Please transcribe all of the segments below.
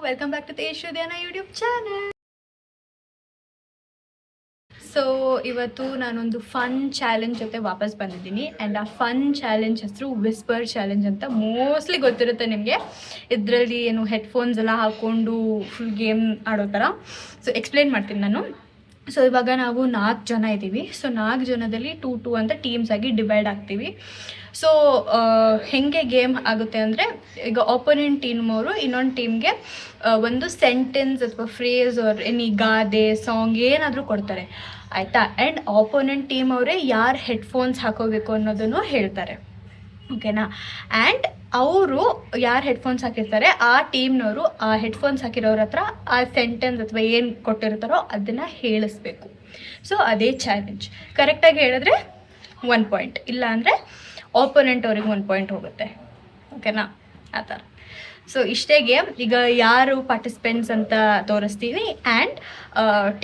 Welcome back to ತೇಜುದ್ಯಾನ YouTube channel. So ಇವತ್ತು ನಾನೊಂದು ಫನ್ ಚಾಲೆಂಜ್ ಜೊತೆ ವಾಪಸ್ ಬಂದಿದ್ದೀನಿ. ಆ್ಯಂಡ್ ಆ ಫನ್ ಚಾಲೆಂಜ್ ಹೆಸರು ವಿಸ್ಪರ್ ಚಾಲೆಂಜ್ ಅಂತ. ಮೋಸ್ಟ್ಲಿ ಗೊತ್ತಿರುತ್ತೆ ನಿಮಗೆ. ಇದರಲ್ಲಿ ಏನು ಹೆಡ್ಫೋನ್ಸ್ ಎಲ್ಲ ಹಾಕ್ಕೊಂಡು ಫುಲ್ ಗೇಮ್ ಆಡೋ ಥರ. ಸೊ ಎಕ್ಸ್ಪ್ಲೇನ್ ಮಾಡ್ತೀನಿ ನಾನು. ಸೊ ಇವಾಗ ನಾವು 4 ಜನ ಇದ್ದೀವಿ. ಸೊ 4 ಜನದಲ್ಲಿ 2 ಅಂತ ಟೀಮ್ಸ್ ಆಗಿ ಡಿವೈಡ್ ಆಗ್ತೀವಿ. ಸೊ ಹೇಗೆ ಗೇಮ್ ಆಗುತ್ತೆ ಅಂದರೆ, ಈಗ ಆಪೋನೆಂಟ್ ಟೀಮ್ ಅವರು ಇನ್ನೊಂದು ಟೀಮ್ಗೆ ಒಂದು ಸೆಂಟೆನ್ಸ್ ಅಥವಾ ಫ್ರೇಸ್ ಆರ್ ಎನಿ ಗಾದೆ ಸಾಂಗ್ ಏನಾದರೂ ಕೊಡ್ತಾರೆ, ಆಯಿತಾ. ಆ್ಯಂಡ್ ಆಪೋನೆಂಟ್ ಟೀಮ್ ಅವರೇ ಯಾರು ಹೆಡ್ಫೋನ್ಸ್ ಹಾಕೋಬೇಕು ಅನ್ನೋದನ್ನು ಹೇಳ್ತಾರೆ, ಓಕೆನಾ. ಆ್ಯಂಡ್ ಅವರು ಯಾರು ಹೆಡ್ಫೋನ್ಸ್ ಹಾಕಿರ್ತಾರೆ ಆ ಟೀಮ್ನವರು ಆ ಹೆಡ್ಫೋನ್ಸ್ ಹಾಕಿರೋರ ಹತ್ರ ಆ ಸೆಂಟೆನ್ಸ್ ಅಥವಾ ಏನು ಕೊಟ್ಟಿರ್ತಾರೋ ಅದನ್ನು ಹೇಳಿಸ್ಬೇಕು. ಸೊ ಅದೇ ಚಾಲೆಂಜ್. ಕರೆಕ್ಟಾಗಿ ಹೇಳಿದ್ರೆ 1 ಪಾಯಿಂಟ್, ಇಲ್ಲ ಅಂದರೆ ಆಪೋನೆಂಟ್ ಅವ್ರಿಗೆ 1 ಪಾಯಿಂಟ್ ಹೋಗುತ್ತೆ, ಓಕೆನಾ, ಆ ಥರ. ಸೊ ಇಷ್ಟೇ ಗೇಮ್. ಈಗ ಯಾರು ಪಾರ್ಟಿಸಿಪೆಂಟ್ಸ್ ಅಂತ ತೋರಿಸ್ತೀವಿ. ಆ್ಯಂಡ್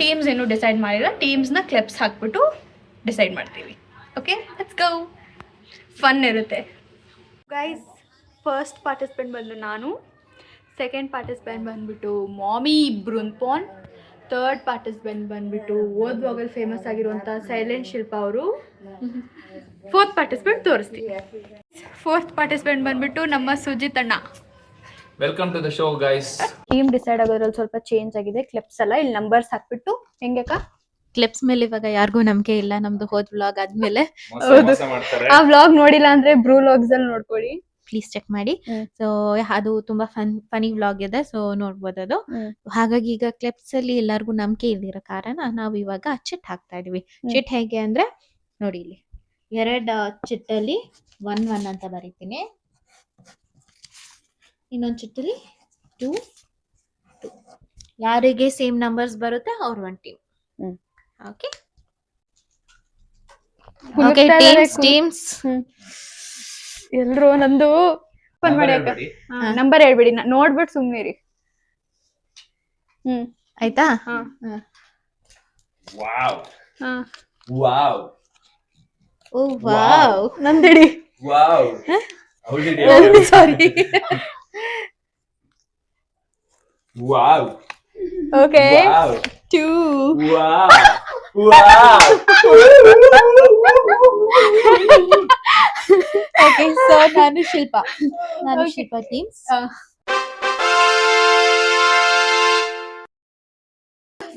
ಟೀಮ್ಸ್ ಏನು ಡಿಸೈಡ್ ಮಾಡಿಲ್ಲ, ಟೀಮ್ಸ್ನ ಕ್ಲೆಪ್ಸ್ ಹಾಕ್ಬಿಟ್ಟು ಡಿಸೈಡ್ ಮಾಡ್ತೀವಿ. Okay, let's go. ಫನ್ ಇರುತ್ತೆ ಗೈಸ್. ಫಸ್ಟ್ ಪಾರ್ಟಿಸಿಪೆಂಟ್ ಬಂದು ನಾನು, ಸೆಕೆಂಡ್ ಪಾರ್ಟಿಸಿಪೆಂಟ್ ಬಂದುಬಿಟ್ಟು ಮಾಮಿ ಬ್ರುನ್ಪಾನ್, ಥರ್ಡ್ ಪಾರ್ಟಿಸಿಪೆಂಟ್ ಬಂದುಬಿಟ್ಟು ಓದ್ ಬ್ಲಾಗಲ್ಲಿ ಫೇಮಸ್ ಆಗಿರುವಂಥ ಸೈಲೆಂಟ್ ಶಿಲ್ಪ ಅವರು, ಫೋರ್ತ್ ಪಾರ್ಟಿಸಿಪೆಂಟ್ ತೋರಿಸ್ತೀವಿ. ಫೋರ್ತ್ ಪಾರ್ಟಿಸಿಪೆಂಟ್ ಬಂದುಬಿಟ್ಟು ನಮ್ಮ ಸುಜಿತ್ ಅಣ್ಣ. Welcome to the show guys. Team decide ಆಗೋದ್ರಲ್ಲಿ ಸ್ವಲ್ಪ ಚೇಂಜ್ ಆಗಿದೆ. ಕ್ಲಿಪ್ಸ್ ಎಲ್ಲ ಇಲ್ಲಿ ನಂಬರ್ಸ್ ಹಾಕ್ಬಿಟ್ಟು ಹೆಂಗಕ್ಕ ಕ್ಲಿಪ್ಸ್ ಮೇಲೆ ಇವಾಗ ಯಾರಿಗೂ ನಂಬಿಕೆ ಇಲ್ಲ. ನಮ್ದು ಹೋದ್ ವ್ಲಾಗ್ ಆದ್ಮೇಲೆ ಆ ವ್ಲಾಗ್ ನೋಡಿಲ್ಲ ಅಂದ್ರೆ ಬ್ರೂ ವ್ಲಾಗ್ಸ್ ಅಲ್ಲಿ ನೋಡ್ಕೊಳ್ಳಿ, ಪ್ಲೀಸ್ ಚೆಕ್ ಮಾಡಿ. ಸೊ ಅದು ತುಂಬಾ ಫನಿ ವ್ಲಾಗ್ ಇದೆ, ಸೊ ನೋಡ್ಬೋದು ಅದು. ಹಾಗಾಗಿ ಈಗ ಕ್ಲಿಪ್ಸ್ ಅಲ್ಲಿ ಎಲ್ಲರಿಗೂ ನಂಬಿಕೆ ಇಲ್ದಿರೋ ಕಾರಣ ನಾವು ಇವಾಗ ಚಿಟ್ ಹಾಕ್ತಾ ಇದೀವಿ. ಚಿಟ್ ಹೇಗೆ ಅಂದ್ರೆ ನೋಡಿ, ಇಲ್ಲಿ 2 ಚಿಟ್ಟಲ್ಲಿ 1 ಅಂತ ಬರೀತೀನಿ, ಇನ್ನೊಂದು ಚಿಟ್ಟಲ್ಲಿ 2. ಯಾರಿಗೆ ಸೇಮ್ ನಂಬರ್ಸ್ ಬರುತ್ತೆ ಅವ್ರು 1 ಟೀಮ್. ಓಕೆ ಓಕೆ, ಟೀಮ್ಸ್ ಎಲ್ರು ನಂದು ಫೋನ್ ಮಾಡಿ ಅಕ್ಕ. ನಂಬರ್ ಹೇಳ್ಬಿಡಿ, ನೋಡ್ಬಿಟ್ಟು ಸುಮ್ಮನಿರಿ. ಆಯ್ತಾ? ವಾವ್ ಹಾ, ವಾವ್ ಓ ವಾವ್, ನಂದಿಡಿ. Wow sorry. Wow okay, wow 2. Wow wow. Okay, so ನಾನು ಶಿಲ್ಪ ಟೀಮ್ಸ್.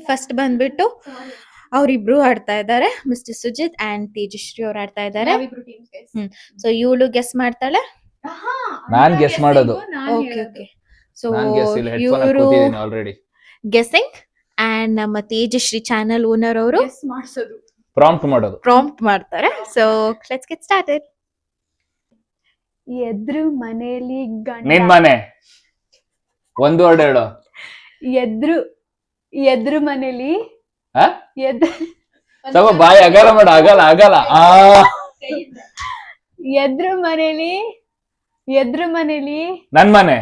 ಫಸ್ಟ್ ಬಂದ್ಬಿಟ್ಟು ಅವರಿಬ್ರು ಆಡ್ತಾ ಇದ್ದಾರೆ, ಮಿಸ್ಟರ್ ಸುಜಿತ್ ಅಂಡ್ ತೇಜಶ್ರೀ ಅವ್ರು ಆಡ್ತಾ ಇದ್ದಾರೆ. ಸೊ ಇವಳು ಗೆಸ್ ಮಾಡ್ತಾಳೆ, ನಾನ್ ಗೆಸ್ ಮಾಡೋದು. Okay okay. ಸೊ ನಾನ್ ಗೆಸ್ ಇಲ್ಲ, ಹೆಡ್ಫೋನ್ ಇವರು ಹಾಕಿದ್ದೀನಿ ಆಲ್ರೆಡಿ. ಗೆಸ್ಸಿಂಗ್ ಅಂಡ್ ನಮ್ಮ ತೇಜಶ್ರೀ ಚಾನಲ್ ಓನರ್ ಅವರು ಮಾಡಿಸೋದು, ಪ್ರಾಂಪ್ಟ್ ಮಾಡೋದು. ಪ್ರಾಂಪ್ಟ್ ಮಾಡ್ತಾರೆ. So let's get started. ಎದ್ರು ಮನೆಯಲ್ಲಿ ನಿನ್ ಮನೆ ಒಂದು ವರ್ಡ್ ಹೇಳು. ಎದ್ರು ಮನೇಲಿ ಆ? ಸ್ವಲ್ಪ ಬಾಯಿ ಅಗಲ ಮಾಡು, ಅಗಲ. ಎದ್ರು ಮನೇಲಿ ನನ್ ಮನೆ,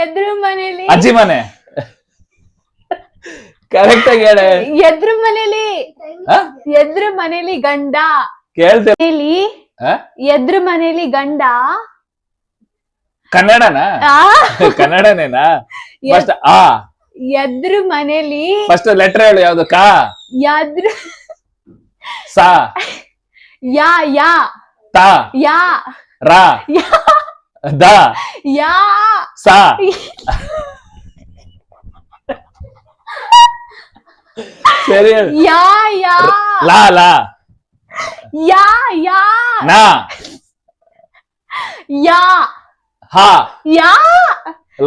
ಎದ್ರು ಮನೇಲಿ ಅಜ್ಜಿ ಮನೆ. ಕರೆಕ್ಟ್ ಆಗಿ ಹೇಳ. ಎದ್ರು ಮನೇಲಿ ಗಂಡ, ಕೇಳ್ತೇನೆ. ಎದ್ರು ಮನೇಲಿ ಗಂಡ. ಕನ್ನಡನಾ? ಕನ್ನಡನೇನಾ? ಫಸ್ಟ್ ಆ. ಎದ್ರು ಮನೇಲಿ ಫಸ್ಟ್ ಲೆಟರ್ ಹೇಳು, ಯಾವ್ದು? ಕಾ, ಎದ್ರು ಸಾ, ಯಾ ತಾ, ಯಾ ರಾ, ದಾ, ಯಾ ಸಾ. ಸರಿ ಹೇಳು. ಯಾ ಲಾ, ಯಾ ನಾ, ಯಾ ಹಾ, ಯಾ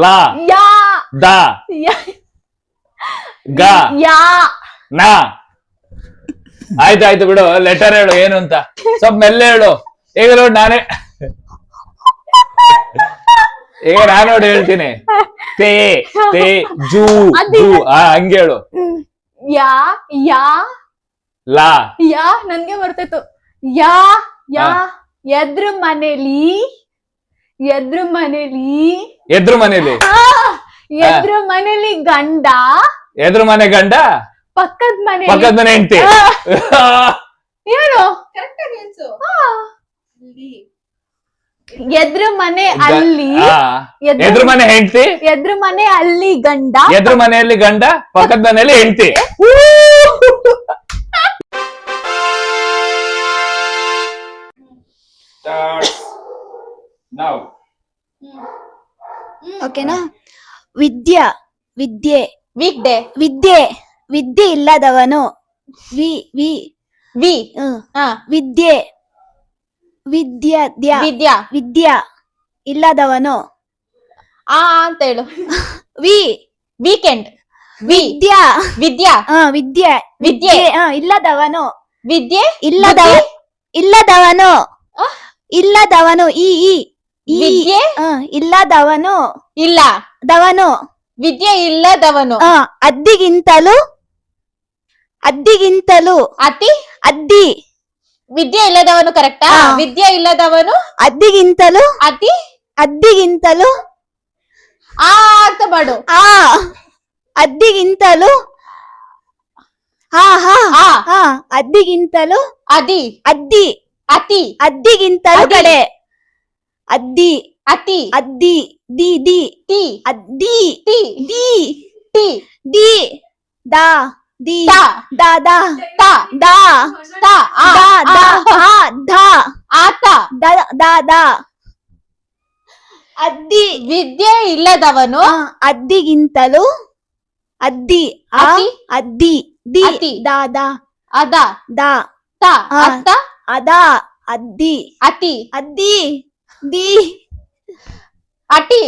ಲಾ, ಯಾ ದಾ, ಗಾ, ಯಾ. ನಾ. ಆಯ್ತು ಬಿಡು, ಲೆಟರ್ ಹೇಳು ಏನು ಅಂತ. ಸ್ವಲ್ಪ ಮೆಲ್ಲೆ ಹೇಳು. ಈಗ ನೋಡಿ ನಾನು ನೋಡಿ ಹೇಳ್ತೀನಿ. ತೇ ಜೂ ಹಂಗೆ ಹೇಳು. ಯಾ ಲಾ, ನನ್ಗೆ ಬರ್ತಾಯ್ತು. ಯಾ ಎದ್ರು ಮನೇಲಿ ಎದ್ರು ಮನೇಲಿ ಗಂಡ, ಎದ್ರು ಮನೆ ಗಂಡ, ಪಕ್ಕದ ಮನೆ ಹೆಂಡತಿ. ಏನು ಎದ್ರ ಮನೆ ಅಲ್ಲಿ ಎದುರು ಮನೆ ಹೆಂಡತಿ, ಎದ್ರ ಮನೆ ಅಲ್ಲಿ ಗಂಡ, ಎದುರು ಮನೆಯಲ್ಲಿ ಗಂಡ, ಪಕ್ಕದ ಮನೆಯಲ್ಲಿ ಹೆಂಡತಿ. ಓಕೆನಾ? ವಿದ್ಯೆ ವೀಕ್ ಡೇ, ವಿದ್ಯೆ ಇಲ್ಲದವನು. ವಿ ವಿ ವಿ ವಿದ್ಯೆ ವಿದ್ಯಾ ವಿದ್ಯಾ ಇಲ್ಲದವನು. ಅಂತ ಹೇಳು. ವೀಕೆಂಡ್ ವಿದ್ಯಾ ವಿದ್ಯೆ ವಿದ್ಯೆ ಇಲ್ಲದವನು. ವಿದ್ಯೆ ಇಲ್ಲದವನು ವಿದ್ಯೆ ಇಲ್ಲದವನು ಇಲ್ಲ ದವನು. ವಿದ್ಯೆ ಇಲ್ಲದವನು. ಅದ್ದಿಗಿಂತಲೂ ಅದ್ದಿ ವಿದ್ಯೆ ಇಲ್ಲದವನು ಕರೆಕ್ಟಾ? ವಿದ್ಯೆ ಇಲ್ಲದವನು ಅದ್ದಿಗಿಂತಲೂ ಅಂತ ಮಾಡು. ಅದ್ದಿಗಿಂತಲೂ ಅದ್ದಿಗಿಂತಲೂ ಅದಿ ಅದ್ದಿ ಅತಿ ಅದ್ದಿಗಿಂತಲೂ ಅದಿ. ಕಡೆ ಅದ್ದಿ ಅತಿ ಅದ್ದಿ ದಿ ದಿ ತಿ ಅದ್ದಿ ತಿ ದಿ ಟಿ ದಿ ದಾ ದಿ ತ ದಾ ದಾ ತ ದಾ ತ ಆ ದಾ ದಾ ಹಾ ಧಾ ಆತ. ದಾ ದಾ ಅದ್ದಿ ವಿದ್ಯೆ ಇಲ್ಲದವನು ಅದ್ದಿಗಿಂತಲೂ ಅದ್ದಿ ಅತಿ. ಅದ್ದಿ ದಿ ಅತಿ. ದಾ ದಾ ಅದ ದಾ ತ ಆ. ಅತ್ತ ಅದಾ ಅದ್ದಿ ಅತಿ ಅದ್ದಿ ದಿ ಅಟಿ.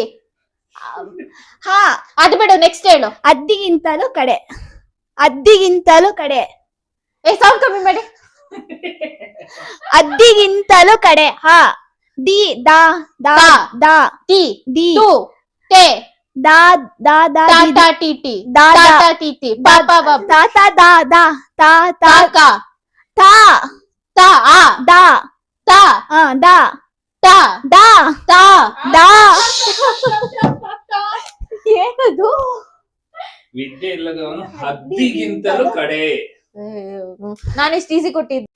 ಹಾ ಅದು ಬಿಡು, ನೆಕ್ಸ್ಟ್ ಹೇಳು. ಅದ್ದಿಗಿಂತಲೂ ಕಡೆ ಸೌಂಡ್ ಕಮ್ಮಿ ಮಾಡಿ. ಅದ್ದಿಗಿಂತಲೂ ಕಡೆ. ಹಾ ದಿ ದಾ ದಾ ತಾ. ದಾ ಟಿ ದಿ ಟು ಟೆ ದಾ ದಾ ದಾ ತಾ ದಿ ತಾ ಟಿ ಟಿ ದಾ ತಾ ದಾ ತಾ ಟಿ ಟಿ ಪಾ ಪಾ ಬಾ ತಾ ತಾ ದಾ ದಾ ತಾ ತಾ ತಾ ಕಾ ತಾ ತಾ ಆ ದಾ ತಾ ದಾ ತಾ ದಾ ತಾ ದಾ ಏನದು? ವಿದ್ಯೆ ಇಲ್ಲದವನು ಹದ್ದಿಗಿಂತಲೂ ಕಡೆ. ನಾನೆಷ್ಟು ಈಸಿ ಕೊಟ್ಟಿದ್ದೆ.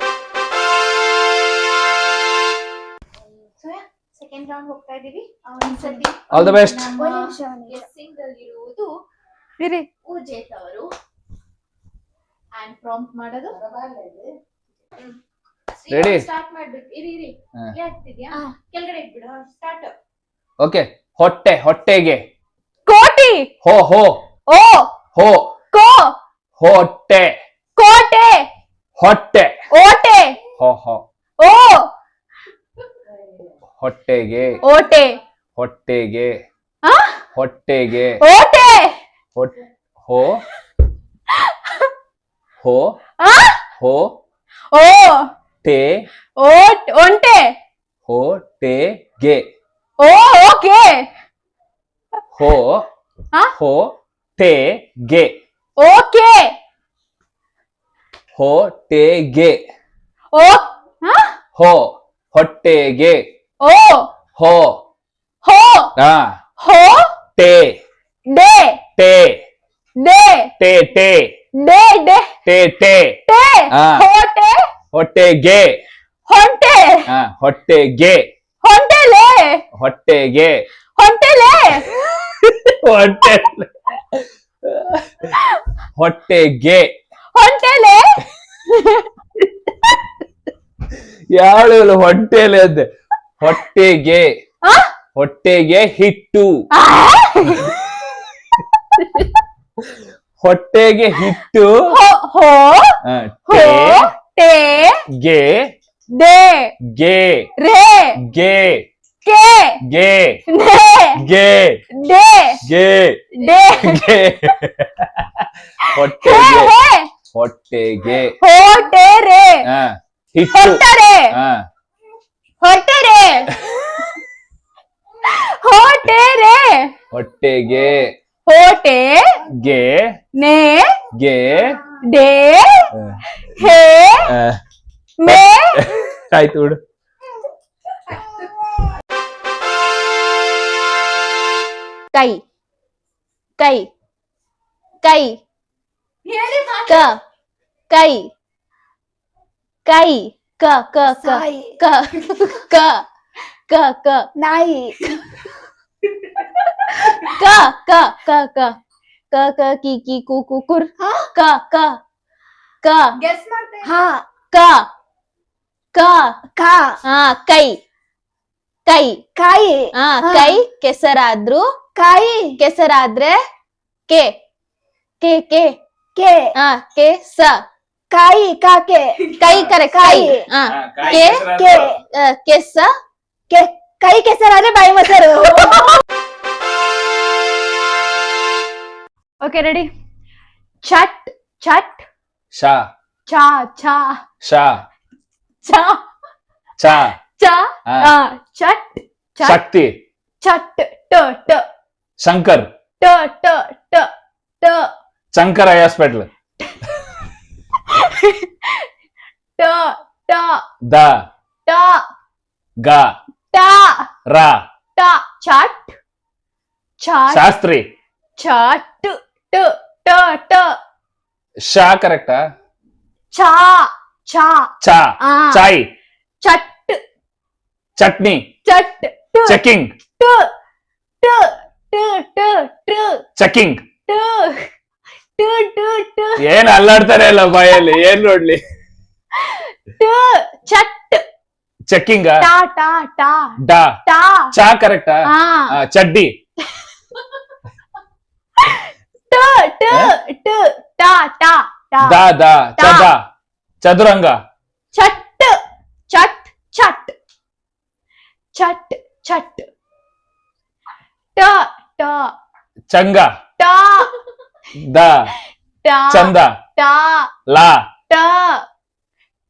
ಸೆಕೆಂಡ್ ರೌಂಡ್ ಹೋಗ್ತಾ ಇದೀವಿ. All the best. ಇರುವುದು ಉಜೇತ್ ಅವರು ಅಂಡ್ ಪ್ರಾಂಪ್ಟ್ ಮಾಡೋದು ರೆಡಿ? ಸ್ಟಾರ್ಟ್ ಮಾಡ್ಬೇಕು. ಇರಿ ಆಗ್ತಿದ್ಯಾ? ಕೆಳಗಡೆ ಇಟ್ಬಿಡು. ಸ್ಟಾರ್ಟ್. ಓಕೆ. ಹೊಟ್ಟೆಗೆ. ಕೋಟಿ ಹೋ ಓ ಕೋ ಹೊಟ್ಟೆ ಕೋಟೆ ಹೊಟ್ಟೆ ಓಟೆ ಹೋ ಓ ಹೊಟ್ಟೆಗೆ ಓಟೆ ಹೊಟ್ಟೆಗೆ ಓಟೆ ಹೋ ಹೋ ಓ ಟೆ ಒಂಟೆ ಹೊಟ್ಟೆಗೆ ಓ ಓಕೆ ಹೊಟ್ಟೆಗೆ ಓಕೆ ಹೊಟ್ಟೆಗೆ ಓ ಹೊಟ್ಟೆಗೆ ಓ ಹೋ ಹೋ ಹೋ ಟೆ ಡೆ ಟೆ ಡೆ ಟೆ ಟೆ ಡೆ ಡೆ ಟೆ ಟೆ ಟೆ ಹೋಟೆ ಹೊಟ್ಟೆಗೆ ಹೊಂಟೆ ಹೊಟ್ಟೆಗೆ ಹೊಂಟೆಲೆ ಹೊಟ್ಟೆಗೆ ಹೊಂಟೆಲೆ ಹೊಟ್ಟೆಗೆ ಹೊಂಟೆಲೆ ಯಾಳು ಹೊಟ್ಟೆಲೆ ಅಂದೆ. ಹೊಟ್ಟೆಗೆ ಹಿಟ್ಟು ಹೊಟ್ಟೆಗೆ ಹಿಟ್ಟು ಹೋ ಹೋ ಟೆ ಗೆ ಡೆ ಗೆ ರೇ ಗೆ ಕೆ ಗೆ ನೆ ಗೆ ಡೆ ಗೆ ಡೆ ಗೆ ಹೊಟ್ಟೆಗೆ ಹೋಟೆ ರೇ ಹಿಟ್ಟು ಹೊಟ್ಟರೆ ಹೊಟ್ಟರೆ ಹೋಟೆರೆ ಹೊಟ್ಟೆಗೆ ಹೋಟೆ ಗೆ ನೆ ಗೆ ಡೆ ಹೇ ಮೇ ಆಯ್ತು ಬಿಡು. ಕೈ ಕೈ ಕೈ ಕ ಕೈ ಕೈ ಕ ಕ ಕ ಕ ಕ ಕ ಕ ನಾಯಿ ಕ ಕ ಕ ಕ ಕ ಕ ಕಿ ಕಿ ಕು ಕು ಕುರ್ ಕ ಕ ಕ ಗೆಸ್ ಮಾಡ್ತಾ ಹಾ ಕ ಕ ಕಾ ಹಾ ಕೈ ಕೈ ಕಾಯಿ ಹಾ ಹಾ. ಕೈ ಕೆಸರಾದ್ರು ಕಾಯಿ ಕೆಸರಾದ್ರೆ ಕೆ ಕೆ ಕೆ ಕೆ ಹಾ ಕೆ ಸ ಕಾಯಿ ಕಾಕೆ ಕೈ ಕರೆಕ್ಟ್ ಕೈ ಕಾಯಿ. ಹಾ ಕಾಯಿ ಕೆ ಕೆಸರಾದ್ರೆ ಕೆ ಕೆಸ ಕೆ ಕೈ ಕೆಸರಾದ್ರೆ ಬಾಯಿ ಮೊಸರು ಓಕೆ ರೆಡಿ ಚಟ್ ಚಟ್ ಶಾ ಚಾ ಚಾ ಶಾ ಚಾ ಚಾ ಚಾ ಹಾ. ಚಟ್ ಚಟ್ ಶಕ್ತಿ ಚಟ್ ಟ ಟ ಶಂಕರ್ ಟ ಟ ಟ ಟ ಶಂಕರ್ ಐ ಹಾಸ್ಪಿಟಲ್ ಟ ಟ ದ ಟ ಗ ಟ ರ ಟ ಚಟ್ ಚಟ್ ಶಾಸ್ತ್ರಿ ಚಟ್ ಟ ಟ ಟ ಶಾ ಕರೆಕ್ಟಾ ಚಾ ಚಾ ಚಾ ಆ. ಚಾಯ್ ಚಟ್ ಚಟ್ನಿ ಚಟ್ ಟ ಚೆಕಿಂಗ್ ಟ ಟ ಟ ಟ ಟ ಚೆಕಿಂಗ್ ಟ ಟ ಟ ಟ ಏನ್ ಅಲ್ಲಾಡ್ತಾರೆ ಅಲ್ಲ ಬಾಯಲ್ಲಿ ಏನ್ ನೋಡ್ಲಿ ಟ ಚಟ್ ಚೆಕಿಂಗ್ ಟಾ ಟಾ ಟಾ ಡಾ ಟಾ ಚಾ ಕರೆಕ್ಟಾ ಆ ಚಡ್ಡಿ ಟ ಟ ಟ ಟಾ ಟಾ ಟಾ ದ ದ ಚದ ಚದುರಂಗ ಚಟ್ ಚಟ್ ಚಟ್ ಚಟ್ ಚಟ್ ಟ ಟ ಚಂಗ ಟಾ ದ ಟಾ ಚಂದ ಟಾ ಲಾ ಟ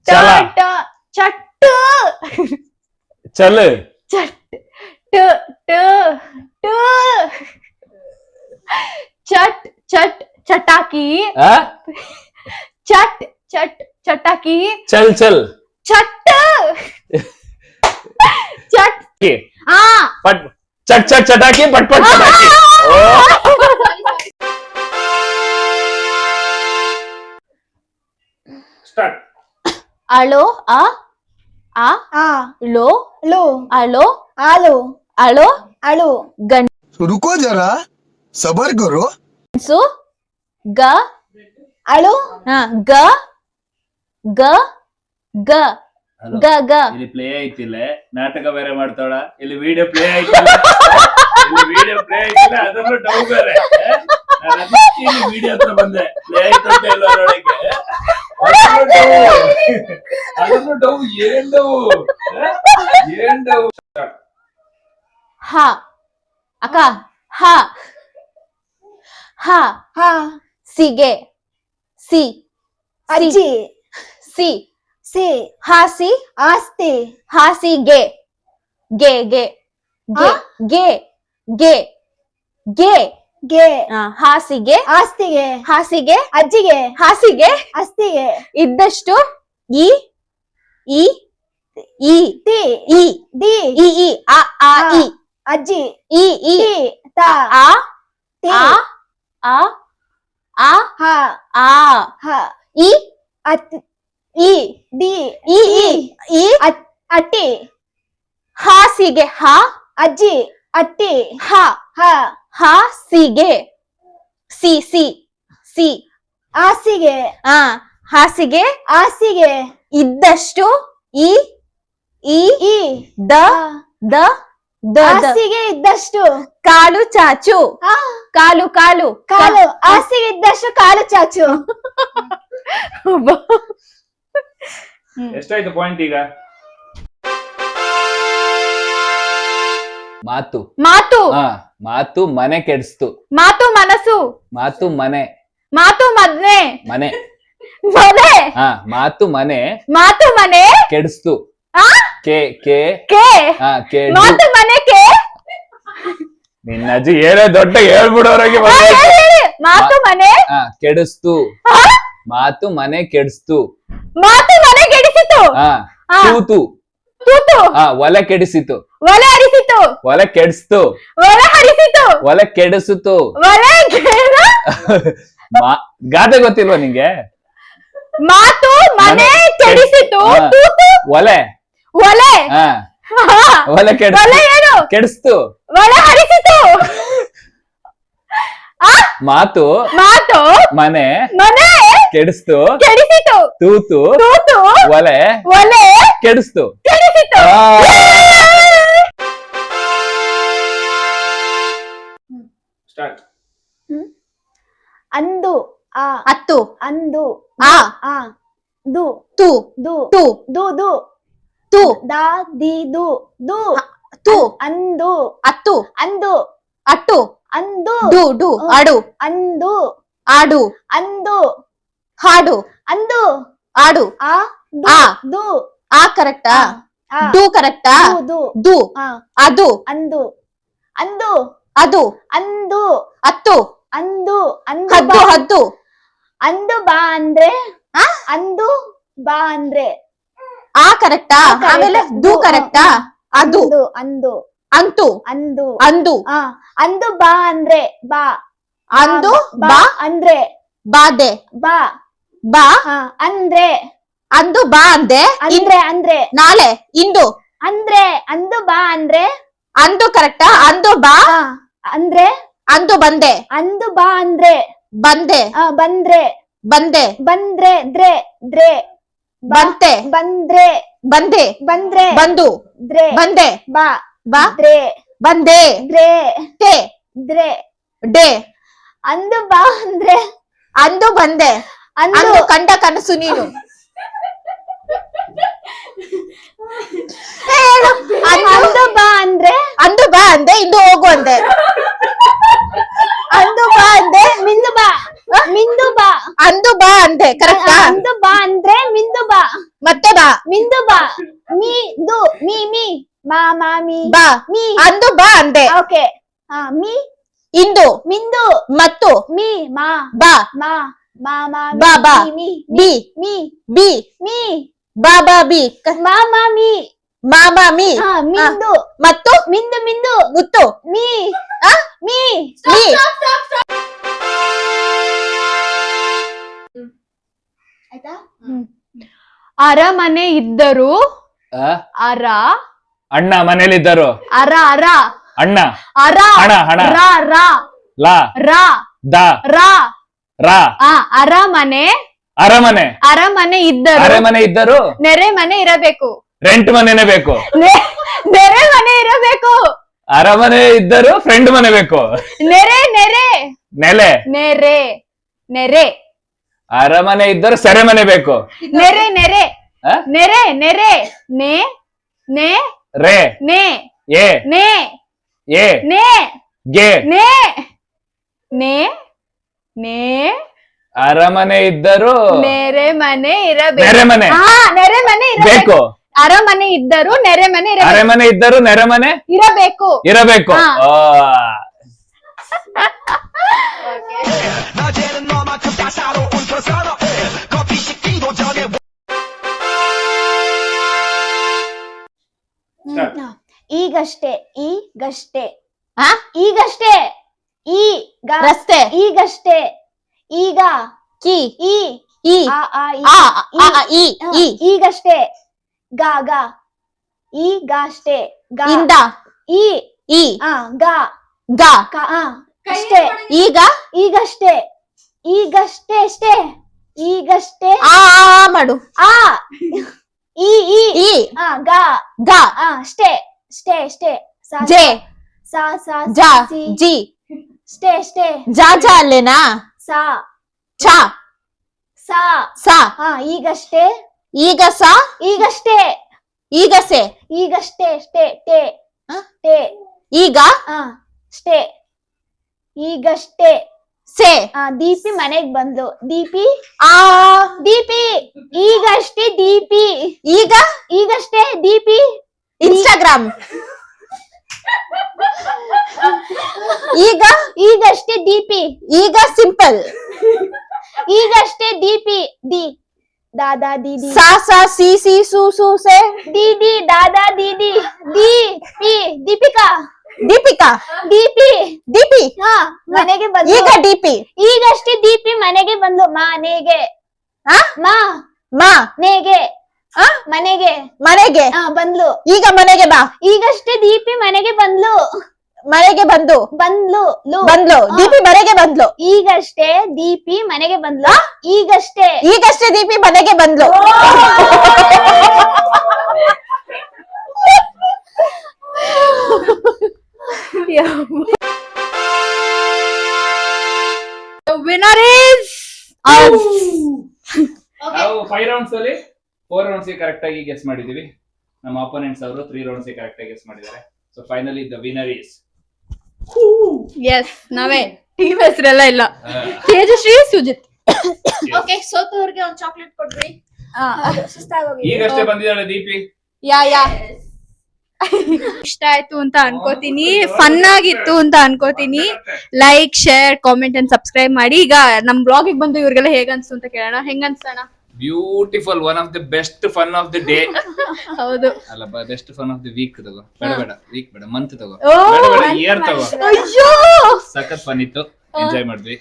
ಟ ಚಲ ಟ ಚಟ್ ಚಲ್ ಚಟ್ ಟ ಟ ಟ ಚಟ್ ಚಟ್ ಚಟಾಕಿ ಆ? ಚಟ್ ಚಟ್ ಚಟಾಕಿ ಚಲ್ ಚಲ್ ಚಟ್ ಚಟ್ ಆ ಪಟ್ ಚಟ್ ಚಟ್ ಚಟಾಕಿ ಪಟ್ ಪಟ್ ಚಟಾಕಿ ಓ, start. ಅಳೋ ಆ ಆ ಆ ಲೋ ಲು ಅಳೋ ಆಲು ಅಳೋ ಅಳು रुको जरा सबर करो ಗಂಡ್ಸು ಗ ಅಳು ಹಾ ಗ ಗ ಗ ಗ ಗ ಇಲ್ಲಿ ಪ್ಲೇ ಐತಿಲ್ಲ ನಾಟಕ ಬೇರೆ ಮಾಡ್ತಾಳ ಇಲ್ಲಿ ವಿಡಿಯೋ ಪ್ಲೇ ಐತಿಲ್ಲ ಇಲ್ಲಿ ವಿಡಿಯೋ ಪ್ಲೇ ಐತಿಲ್ಲ ಅದನ್ನು ಡೌ ಬೇರೆ ನಾನು ಅದಕ್ಕೆ ಇಲ್ಲಿ ವಿಡಿಯೋ ಹತ್ರ ಬಂದೆ ಪ್ಲೇ ಐತಂತ ಇಲ್ಲ ನೋಡಕ್ಕೆ ಅದನ್ನು ಡೌ ಏನ್ ಡೌ ಏನ್ ಡೌ ಹ ಅಕ್ಕ ಹ ಹ ಹಾ ಸಿಗೆ ಸಿ ಅಜ್ಜಿ ಸಿ ಸಿ ಹಾಸಿ ಆಸ್ತಿ ಹಾಸಿಗೆ ಗೆ ಗೆ ಗೆ ಆ? ಗೆ ಗೆ ಗೆ ಗೆ ಹಾಸಿಗೆ ಆಸ್ತಿಗೆ ಹಾಸಿಗೆ ಅಜ್ಜಿಗೆ ಹಾಸಿಗೆ ಅಸ್ತಿಗೆ ಇದ್ದಷ್ಟು ಈ ಈ ಈ ತಿ ಈ ದಿ ಈ ಈ ಆ ಆ ಈ ಅಜ್ಜಿ ಈ ಈ ತಿ ತ ಆ ತಿ ಆ ಆ ಆ ಹ ಆ ಹ ಈ ಅತ್ ಈ ದಿ ಈ ಈ ಈ ಅಟ್ಟಿ ಹಾಸಿಗೆ ಹ ಅಜ್ಜಿ ಅಟ್ಟಿ ಹ ಹ ಹಾಸಿಗೆ ಸಿ ಸಿ ಸಿ ಆಸಿಗೆ ಆ ಹಾಸಿಗೆ ಆಸಿಗೆ ಇದ್ದಷ್ಟು ಈ ಈ ಈ ದ ದ ದ ದ ಆಸಿಗೆ ಇದ್ದಷ್ಟು ಕಾಲು ಚಾಚು ಆ, ಕಾಲು ಕಾಲು ಕಾಲು ಆಸಿಗೆ ಇದ್ದಷ್ಟು ಕಾಲು ಚಾಚು ಎಷ್ಟಾಯ್ತು ಪಾಯಿಂಟ್ ಈಗ ಮಾತು ಮಾತು ಹಾ ಮಾತು ಮನೆ ಕೆಡಿಸ್ತು ಮಾತು ಮನಸ್ಸು ಮಾತು ಮನೆ ಮಾತು ಮದ್ನೆ ಮನೆ ಮನೆ ಹಾ ಮಾತು ಮನೆ ಮಾತು ಮನೆ ಕೆಡಿಸ್ತು ಆ? ಕೆ ಕೆ ಕೆ ಹಾ ಕೆ ಮಾತು ಮನೆ ಕೆ ನಿನ್ನ ಅಜ್ಜಿ ಏನೋ ದೊಡ್ಡ ಹೇಳ್ಬಿಡೋರಾಗಿ ಆ, ಹೇಳಿ, ಹೇಳಿ. ಮಾತು ಮನೆ ಹಾ ಕೆಡಿಸ್ತು ಆ? ಮಾತು ಮನೆ ಕೆಡಿಸ್ತು ಮಾತು ಮನೆ ಕೆಡಿಸಿತು ಹಾ ಆ. ತೂತು ತೂತು ಹಾ ಒಲೆ ಕೆಡಿಸಿತು ಒಲೆ ಹರಿಸಿತು ಒಲೆ ಕೆಡಿಸ್ತು ಒಲೆ ಹರಿಸಿತು ಒಲೆ ಕೆಡಿಸಿತು ಒಲೆ ಗಾದೆ ಗೊತ್ತಿಲ್ವಾ ನಿಂಗೆ ಮಾತು ಮನೆ ಕೆಡಿಸಿತು ಹಾ. ತೂತು ಒಲೆ ಒಲೆ ಹಾ ಒಲೆ ಒಲೆ ಏನು? ಕೆಡಿಸ್ತು. ಒಳ ಹರಿಸಿತು. ಮಾತು ಮಾತು ಮನೆ ಮನೆ ಕೆಡಿಸ್ತು. ಕೆಡಿಸಿತು. ತೂತು ತೂತು ಒಲೆ ಒಲೆ ಕೆಡಿಸ್ತು. ಕೆಡಿಸಿತು. ಸ್ಟಾರ್ಟ್. ಅಂದು ಆ ಹತ್ತು ಅಂದು ಆ ಆ ದು ತು ದು ತು ದು ದು ತು ದಾ ದಿ ದು ದು ತು ಅಂದು ಹತ್ತು ಅಂದು ಅಟ್ಟು ಅಂದು ಡು ಡು ಆಡು ಅಂದು ಆಡು ಅಂದು ಹಾಡು ಅಂದು ಆಡು ಆ ದು ಆ. ದು ಆ ಕರೆಕ್ಟಾ ಆ ಡು ಕರೆಕ್ಟಾ ದು ದು ಆ ಅದು ಅಂದು ಅಂದು ಅದು ಅಂದು ಹತ್ತು ಅಂದು ಅಂದು ಹದ್ದು ಬಾ ಹದ್ದು ಅಂದು ಬಾ ಅಂದ್ರೆ ಆ? ಅಂದು ಬಾ ಅಂದ್ರೆ ಆ ಕರೆಕ್ಟಾ ಆ correct. ಆಮೇಲೆ ದು ದು, ಕರೆಕ್ಟಾ ಅದು ಅಂದು ಅಂದು ಅಂತು ಅಂದು ಅಂದು ಆ ಅಂದು ಬಾ ಅಂದ್ರೆ ಬಾ ಅಂದು ಬಾ ಬಾ ಅಂದ್ರೆ ಬಾದೆ ಬಾ ಬಾ ಆ, ಅಂದ್ರೆ ಅಂದು ಬಾ ಅಂದೆ ಅಂದ್ರೆ ಅಂದ್ರೆ ನಾಳೆ ಇಂದು ಅಂದ್ರೆ ಅಂದು ಬಾ ಅಂದ್ರೆ ಅಂದು ಕರೆಕ್ಟಾ ಅಂದು ಬಾ ಆ, ಅಂದ್ರೆ ಅಂದು ಬಂದೆ ಅಂದು ಬಾ ಅಂದ್ರೆ ಬಂದೆ ಬಂದ್ರೆ ಬಂದೆ ಬಂದ್ರೆ ದ್ರೆ ದ್ರೆ ಬಾ, ಬಂತೆ ಬಂದ್ರೆ ಬಂದೆ ಬಂದ್ರೆ ಬಂದು ದ್ರೆ ಬಂದೆ ಬಾ ಬಾ ದ್ರೆ ಬಂದೆ ದ್ರೆ ಟೆ ದ್ರೆ ಡೇ ಅಂದು ಬಾ ಅಂದ್ರೆ ಅಂದು ಬಂದೆ ಅಂದು ಅಂದು ಕಂಡ ಕನಸು ನೀನು ಹೇಳು. ಅಂದು ಬಾ ಅಂದ್ರೆ ಅಂದು ಬಾ ಅಂದೆ ಇಂದು ಹೋಗು ಅಂದೆ ಅಂದು ಬಾ ಅಂದ್ರೆ ಮಿಂದು ಬಾ ಮಿಂದು ಬಾ ಅಂದು ಬಾ ಅಂದೆ ಕರೆಕ್ಟಾ ಅಂದು ಬಾ ಅಂದ್ರೆ ಮಿಂದು ಬಾ ಮತ್ತೆ ಬಾ ಮಿಂದು ಬಾ ಮೀ ದು ಮೀ ಮೀ ಮಾ ಮಾ ಮೀ ಬಾ ಮೀ ಅಂದು ಬಾ ಅಂದೆ ಓಕೆ ಮೀ ಇಂದು ಮಿಂದು ಮತ್ತು ಮೀ ಮಾ ಬಾ ಮಾ ಮಾ ಮಾ ಬಾ ಬಾ me B me B me ಬಾ ಬಾ ಬಿ ಮಾ ಮಾ ಮೀ ಮಾಮಾ ಮಿ ಮಿಂದು ಮತ್ತು ಮಿಂದು ಮಿಂದು ಮುತ್ತು ಮೀ ಆ? ಮೀ ಮೀ ಆಯ್ತಾ ಅರಮನೆ ಇದ್ದರು ಆ? ಅರ ಅಣ್ಣ ಮನೇಲಿದ್ದರು. ಅರ ಅರ ಅಣ್ಣ ಅರ ಹಣ ಹಣ ರ ರ ಲಾ ರ ದ ರ ರಾ ಅರಮನೆ ಅರಮನೆ ಅರಮನೆ ಇದ್ದರು ಅರಮನೆ ಇದ್ದರು ನೆರೆ ಮನೆ ಇರಬೇಕು. ರೆಂಟ್ ಮನೆನೇ ಬೇಕು. ನೆರೆ ಮನೆ ಇರಬೇಕು. ಅರಮನೆ ಇದ್ದರು ಫ್ರೆಂಡ್ ಮನೆ ಬೇಕು. ನೆರೆ ನೆರೆ ನೆಲೆ ನೆರೆ ನೆರೆ ಅರಮನೆ ಇದ್ದರು ಸೆರೆಮನೆ ಬೇಕು. ನೆರೆ ನೆರೆ ಆ? ನೆರೆ ನೆರೆ ನೆ ನೆ ರೇ ನೆ ಎ ನೆ ಎ ನೆ ಗೆ ನೆ ನೆ ನೆ ಅರಮನೆ ಇದ್ದರು ನೆರೆ ಮನೆ ಇರಬೇಕು. ನೆರೆ ಮನೆ ನೆರೆ ಮನೆ ಇರಬೇಕು. ಬೇಕು. ಅರಮನೆ ಇದ್ದರು ನೆರೆ ಮನೆ ಇರಬೇಕು. ಅರಮನೆ ಇದ್ದರು ನೆರೆಮನೆ ಇರಬೇಕು. ಇರಬೇಕು. ಹಾ. ಈಗಷ್ಟೇ ಈಗಷ್ಟೇ ಆ? ಈಗಷ್ಟೇ ಈಗ ರಸ್ತೆ ಈಗಷ್ಟೇ ಈಗ ಕಿ ಈ ಈ ಆ ಆ ಆ ಈ ಆ ಈ ಈ ಈಗಷ್ಟೇ ಗಾ ಗಾ ಈಗಷ್ಟೇ ಗಾ ಇಂದ ಈ ಈ ಗಾ ಗ ಕ ಅಷ್ಟೇ ಈಗ ಈಗಷ್ಟೇ ಈಗಷ್ಟೇ ಅಷ್ಟೇ ಈಗಷ್ಟೇ ಆ ಮಾಡು ಆ ಈ ಈ ಗಾ ಗ ಅಷ್ಟೇ ಅಷ್ಟೇ ಅಷ್ಟೇ ಜೆ ಸಾ ಸಾ ಜ ಸಿ ಜಿ ಅಷ್ಟೇ ಅಷ್ಟೇ ಜ ಜ ಅಲ್ಲೇನಾ ಸಾ ಛ ಸಾ ಸ ಈಗಷ್ಟೇ ಈಗ ಸ ಈಗಷ್ಟೇ ಈಗ ಸೆ ಈಗಷ್ಟೇ ಅಷ್ಟೇ ಟೇ ಹ? ಟೇ ಈಗ ಅಷ್ಟೇ ಈಗಷ್ಟೇ ಸೆ ದೀಪಿ ಮನೆಗ್ ಬಂದ್ಲು ದೀಪಿ ಆ ದೀಪಿ ಈಗಷ್ಟೇ ದೀಪಿ ಈಗ ಈಗಷ್ಟೇ ದೀಪಿ ಇನ್ಸ್ಟಾಗ್ರಾಮ್ ಈಗ ಈಗಷ್ಟೇ ದೀಪಿ ಈಗ ಸಿಂಪಲ್ ಈಗಷ್ಟೇ ದೀಪಿ ದಾದಾ ದೀದಿ ಸ ಸ ಸಿ ಸಿ ಸು ಸು ಸೆ ದೀದಿ ದಾದಾ ದೀದಿ ದೀಪಿ ದೀಪಿಕಾ ದೀಪಿಕಾ ದೀಪಿ ದೀಪಿ ಮನೆಗೆ ಬಂದ್ಲು ಈಗ ಡಿಪಿ ಈಗಷ್ಟೇ ದೀಪಿ ಮನೆಗೆ ಬಂದ್ಲು ಮನೆಗೆ ಆ? ಮಾ ಮಾ ನೇಗೆ ಮನೆಗೆ ಮನೆಗೆ ಬಂದ್ಲು. ಈಗ ಮನೆಗೆ ಬಾ. ಈಗಷ್ಟೇ ದೀಪಿ ಮನೆಗೆ ಬಂದ್ಲು. ಮನೆಗೆ ಬಂದು ಬಂದ್ಲು ಬಂದ್ಲು. ದೀಪಿ ಮನೆಗೆ ಬಂದ್ಲು. ಈಗಷ್ಟೇ ದೀಪಿ ಮನೆಗೆ ಬಂದ್ಲು. ಈಗಷ್ಟೇ ಈಗಷ್ಟೇ ದೀಪಿ ಮನೆಗೆ ಬಂದ್ಲು. The winner is us. ನಾವು 5 ರೌಂಡ್ಸ್ ಅಲ್ಲಿ 4 ರೌಂಡ್ಸ್ ಕರೆಕ್ಟ್ ಆಗಿ ಗೆಸ್ ಮಾಡಿದೀವಿ. ನಮ್ಮ ಅಪೋನೆಂಟ್ಸ್ ಅವರು 3 ರೌಂಡ್ಸ್ ಕರೆಕ್ಟ್ ಆಗಿ ಗೆಸ್ ಮಾಡಿದ್ದಾರೆ. So finally the winner is yes ನಾವೇ. ಟೀಮ್ ಹೆಸರೆಲ್ಲ ಇಲ್ಲ. ತೇಜಶ್ರೀ, ಸುಜಿತ್. ಓಕೆ, ಸೋತವ್ರಿಗೆ ಒಂದು ಚಾಕ್ಲೇಟ್ ಕೊಡ್ರಿ. ಸುಸ್ತಾಗೋಗಿ ಈಗಷ್ಟೇ ಬಂದಿದ್ದಾಳೆ ದೀಪಿ. ಯಾ ಇಷ್ಟ ಆಯ್ತು ಅಂತ ಅನ್ಕೋತೀನಿ, ಫನ್ ಆಗಿತ್ತು ಅಂತ ಅನ್ಕೋತೀನಿ. Like, share, comment and subscribe ಮಾಡಿ. ಈಗ ನಮ್ ಬ್ಲಾಗಿಗೆ ಬಂದು ಇವ್ರಿಗೆಲ್ಲ ಹೇಗ ಅನ್ಸ್ತು ಅಂತ ಕೇಳೋಣ. ಹೆಂಗ ಅನ್ಸೋಣ? Beautiful, one of the best fun of the day. ಹೌದು. ಅಲ್ಲ, best fun of the week ತಗೋ. ಬೇಡ ವೀಕ್ ಬೇಡ, ಮಂತ್ ತಗೋ. ಇಯರ್ ತಗೋ. ಅಯ್ಯೋ, ಸಖತ್ ಫನ್ ಇತ್ತು, ಎಂಜಾಯ್ ಮಾಡಿದ್ವಿ.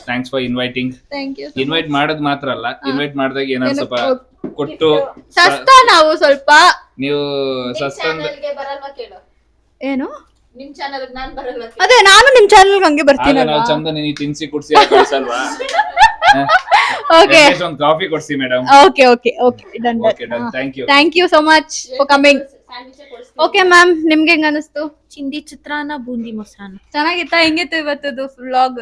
Thanks for inviting. Thank you. Invite ಮಾಡೋದ್ ಮಾತ್ರ ಅಲ್ಲ, ಇನ್ವೈಟ್ ಮಾಡಿದಾಗ ಏನಾದ್ರು ಸ್ವಲ್ಪ ಕೊಟ್ಟು ಸಸ್ತಾ ನಾವು ಸ್ವಲ್ಪ ನೀವು ಸಸ್ತಂದ್ ಬರಲ್ವಾ ಕೇಳು. ಏನು ನಿಮ್ ಚಾನಲ್ ನಾನ್ ಬರಲ್ವಾ? ಅದೇ ನಾನು ನಿಮ್ ಚಾನಲ್ ಹಂಗೆ ಬರ್ತೀನಿ. ನಾವು ಚಂದ ನೀ ತಿನ್ಸಿ ಕುಡ್ಸಿ ಕಳ್ಸಲ್ವಾ? ಓಕೆ, ಒಂದು ಕಾಫಿ ಕೊಡ್ಸಿ madam. Okay okay okay, done done. Thank you so much for coming. Okay ma'am, ನಿಮ್ಗೆ ಹೆಂಗ ಅನಿಸ್ತು? ಚಿಂದಿ ಚಿತ್ರಾನ್ನ, ಬೂಂದಿ ಮೊಸರನ್ನ ಚೆನ್ನಾಗಿತ್ತಾ? ಹೆಂಗಿತ್ತು ಇವತ್ತದು ವ್ಲಾಗ್?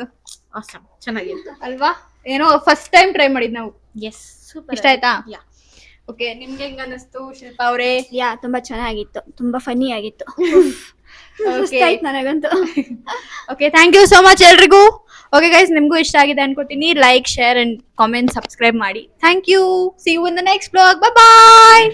ಆಸಮ್, ಚೆನ್ನಾಗಿತ್ತು ಅಲ್ವಾ? ಏನೋ ಫಸ್ಟ್ ಟೈಮ್ ಟ್ರೈ ಮಾಡಿದ್ ನಾವು. Yes, super. ಇಷ್ಟ ಆಯ್ತಾ? ಓಕೆ, ನಿಮ್ಗೆ ಹೆಂಗ ಅನಿಸ್ತು ಶಿಲ್ಪಾ ಅವರೇ? ತುಂಬಾ ಚೆನ್ನಾಗಿತ್ತು, ತುಂಬಾ ಫನ್ನಿ ಆಗಿತ್ತು. ಓಕೆ, ನನಗಂತೂ. Okay, thank you so much ಎಲ್ರಿಗೂ. ಓಕೆ ಗೈಸ್, ನಿಮ್ಗೂ ಇಷ್ಟ ಆಗಿದೆ ಅನ್ಕೋತೀನಿ. Like, share and comment, subscribe ಮಾಡಿ. Thank you. See you in the next vlog. Bye bye.